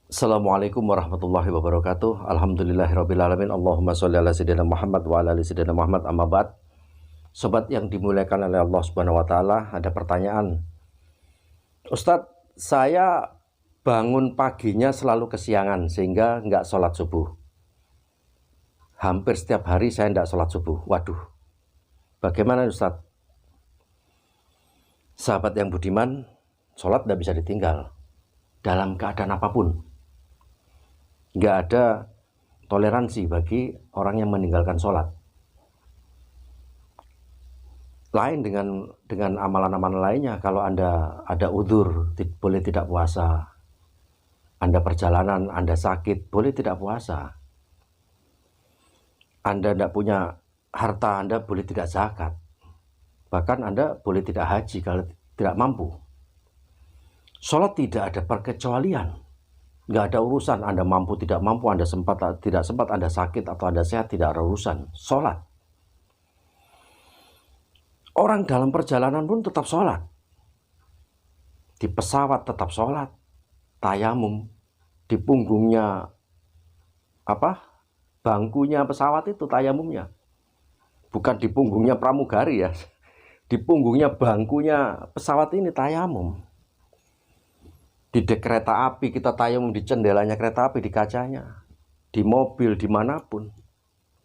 Assalamualaikum warahmatullahi wabarakatuh. Alhamdulillahirabbil alamin. Allahumma sholli ala sayyidina Muhammad wa ala ali sayyidina Muhammad, amma ba'd. Sobat yang dimuliakan oleh Allah Subhanahu wa taala, ada pertanyaan. Ustadz, saya bangun paginya selalu kesiangan sehingga nggak sholat subuh. Hampir setiap hari saya nggak sholat subuh. Waduh, bagaimana Ustadz? Sahabat yang budiman, sholat nggak bisa ditinggal dalam keadaan apapun. Nggak ada toleransi bagi orang yang meninggalkan sholat. Lain dengan amalan-amalan lainnya. Kalau Anda ada udzur, boleh tidak puasa. Anda perjalanan, Anda sakit, boleh tidak puasa. Anda tidak punya harta, Anda boleh tidak zakat. Bahkan Anda boleh tidak haji kalau tidak mampu. Sholat tidak ada perkecualian. Nggak ada urusan Anda mampu tidak mampu, Anda sempat tidak sempat, Anda sakit atau Anda sehat, tidak ada urusan. Sholat. Orang dalam perjalanan pun tetap sholat. Di pesawat tetap sholat. Tayamum. Di punggungnya bangkunya pesawat itu tayamumnya. Bukan di punggungnya pramugari ya. Di punggungnya bangkunya pesawat ini tayamum. Di dek kereta api kita tayamum, di jendelanya kereta api, di kacanya. Di mobil, dimanapun.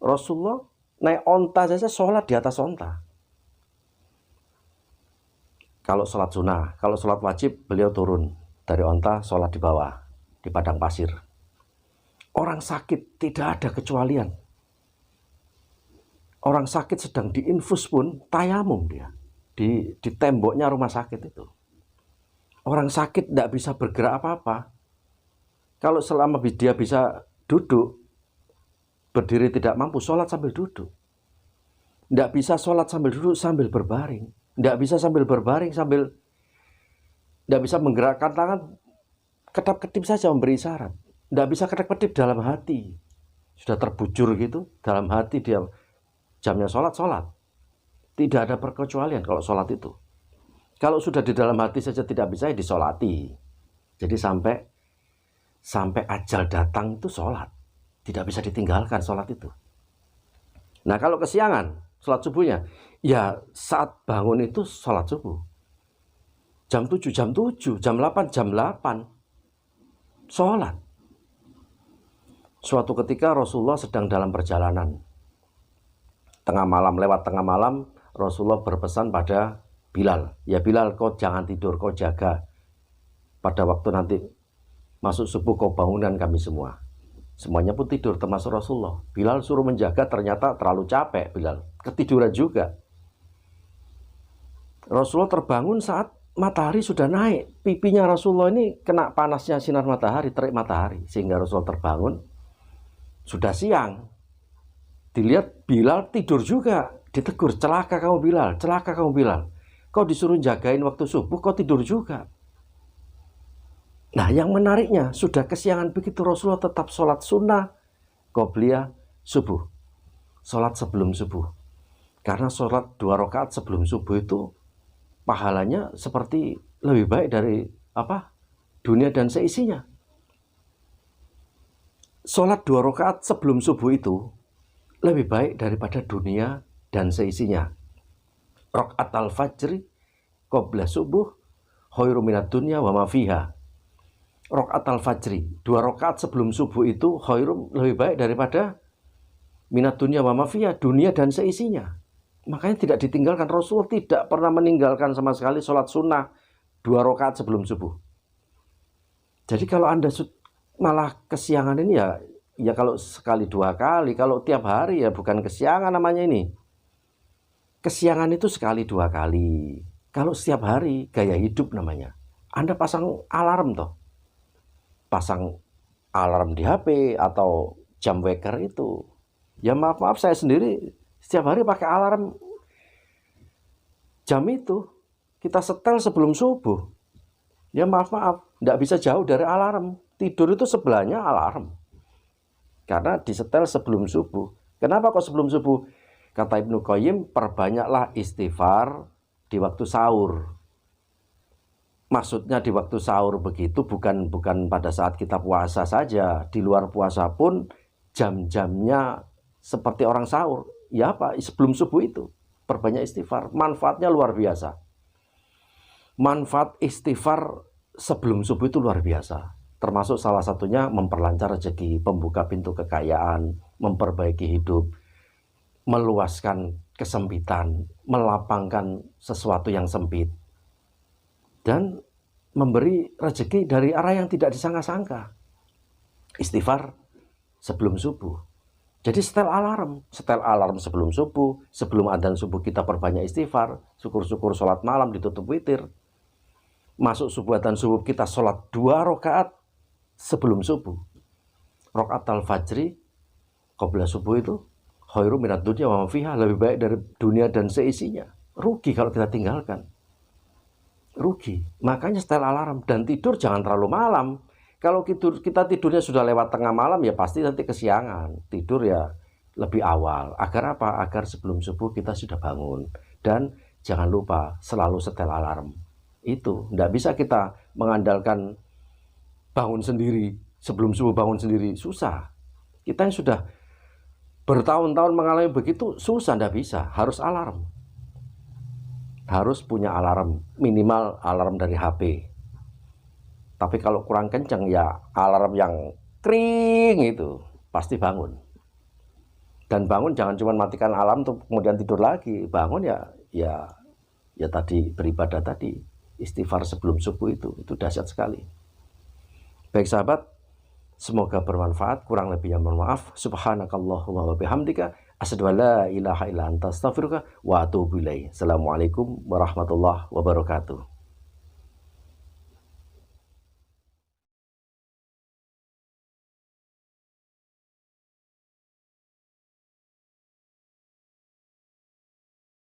Rasulullah naik onta saja sholat di atas onta. Kalau sholat sunnah, kalau sholat wajib beliau turun dari onta, sholat di bawah, di padang pasir. Orang sakit tidak ada kecualian. Orang sakit sedang diinfus pun tayamum dia. Di temboknya rumah sakit itu. Orang sakit tidak bisa bergerak apa-apa. Kalau selama dia bisa duduk, berdiri tidak mampu, sholat sambil duduk. Tidak bisa sholat sambil duduk sambil berbaring. Tidak bisa sambil berbaring sambil, tidak bisa menggerakkan tangan, kedap-kedip saja memberi isyarat. Tidak bisa kedap-kedip dalam hati. Sudah terbujur gitu, dalam hati dia jamnya sholat. Tidak ada perkecualian kalau sholat itu. Kalau sudah di dalam hati saja tidak bisa, ya disolati. Jadi sampai ajal datang itu sholat. Tidak bisa ditinggalkan sholat itu. Nah kalau kesiangan, sholat subuhnya, ya saat bangun itu sholat subuh. Jam 7, jam 7, jam 8, jam 8. Sholat. Suatu ketika Rasulullah sedang dalam perjalanan. Lewat tengah malam, Rasulullah berpesan pada Bilal. Ya Bilal, kau jangan tidur, kau jaga. Pada waktu nanti masuk subuh kau bangunan kami semua. Semuanya pun tidur termasuk Rasulullah. Bilal suruh menjaga, ternyata terlalu capek Bilal. Ketiduran juga. Rasulullah terbangun saat matahari sudah naik. Pipinya Rasulullah ini kena panasnya sinar matahari, terik matahari. Sehingga Rasulullah terbangun. Sudah siang. Dilihat Bilal tidur juga. Ditegur, celaka kamu Bilal, celaka kamu Bilal. Kau disuruh jagain waktu subuh, kau tidur juga. Nah yang menariknya, sudah kesiangan begitu Rasulullah tetap sholat sunnah qobliyah subuh. Sholat sebelum subuh. Karena sholat 2 rakaat sebelum subuh itu pahalanya seperti lebih baik dari dunia dan seisinya. Sholat 2 rakaat sebelum subuh itu lebih baik daripada dunia dan seisinya. Rakaat al-fajri qabla subuh khairu minad dunya wa ma fiha. Rakaat al-fajri, 2 rakaat sebelum subuh itu khairu, lebih baik daripada minad dunya wa ma fiha, dunia dan seisinya. Makanya tidak ditinggalkan. Rasulullah tidak pernah meninggalkan sama sekali sholat sunnah 2 rakaat sebelum subuh. Jadi kalau Anda malah kesiangan ini ya kalau sekali 2 kali, kalau tiap hari ya bukan kesiangan namanya ini. Kesiangan itu sekali 2 kali. Kalau setiap hari, gaya hidup namanya. Anda pasang alarm toh. Pasang alarm di HP atau jam waker itu. Ya maaf saya sendiri setiap hari pakai alarm jam itu. Kita setel sebelum subuh. Ya maaf, tidak bisa jauh dari alarm. Tidur itu sebelahnya alarm. Karena disetel sebelum subuh. Kenapa kok sebelum subuh? Kata Ibnu Qayyim, perbanyaklah istighfar di waktu sahur. Maksudnya di waktu sahur begitu bukan pada saat kita puasa saja. Di luar puasa pun jam-jamnya seperti orang sahur. Ya apa? Sebelum subuh itu. Perbanyak istighfar. Manfaatnya luar biasa. Manfaat istighfar sebelum subuh itu luar biasa. Termasuk salah satunya memperlancar rezeki, membuka pintu kekayaan, memperbaiki hidup, meluaskan kesempitan, melapangkan sesuatu yang sempit, dan memberi rezeki dari arah yang tidak disangka-sangka. Istighfar sebelum subuh. Jadi setel alarm sebelum subuh, sebelum adzan subuh kita perbanyak istighfar, syukur-syukur sholat malam ditutup witir. Masuk subuh adzan subuh kita sholat 2 rakaat sebelum subuh. Rakaat al-fajri qabla subuh itu khairu minad dunya wa ma fiha, lebih baik dari dunia dan seisinya. Rugi kalau kita tinggalkan. Rugi. Makanya setel alarm dan tidur jangan terlalu malam. Kalau kita tidurnya sudah lewat tengah malam ya pasti nanti kesiangan. Tidur ya lebih awal. Agar apa? Agar sebelum subuh kita sudah bangun. Dan jangan lupa selalu setel alarm. Itu tidak bisa kita mengandalkan bangun sendiri. Sebelum subuh bangun sendiri. Susah. Kita yang sudah bertahun-tahun mengalami begitu susah, tidak bisa. Harus alarm. Harus punya alarm. Minimal alarm dari HP. Tapi kalau kurang kencang ya alarm yang kring itu pasti bangun. Dan bangun jangan cuma matikan alarm tuh kemudian tidur lagi. Bangun ya tadi beribadah tadi, istighfar sebelum subuh itu dahsyat sekali. Baik sahabat, semoga bermanfaat. Kurang lebihnya mohon maaf. Subhanakallahumma wa bihamdika asyhadu an la ilaha illa anta astaghfiruka wa atubu ilaik. Assalamualaikum warahmatullahi wabarakatuh.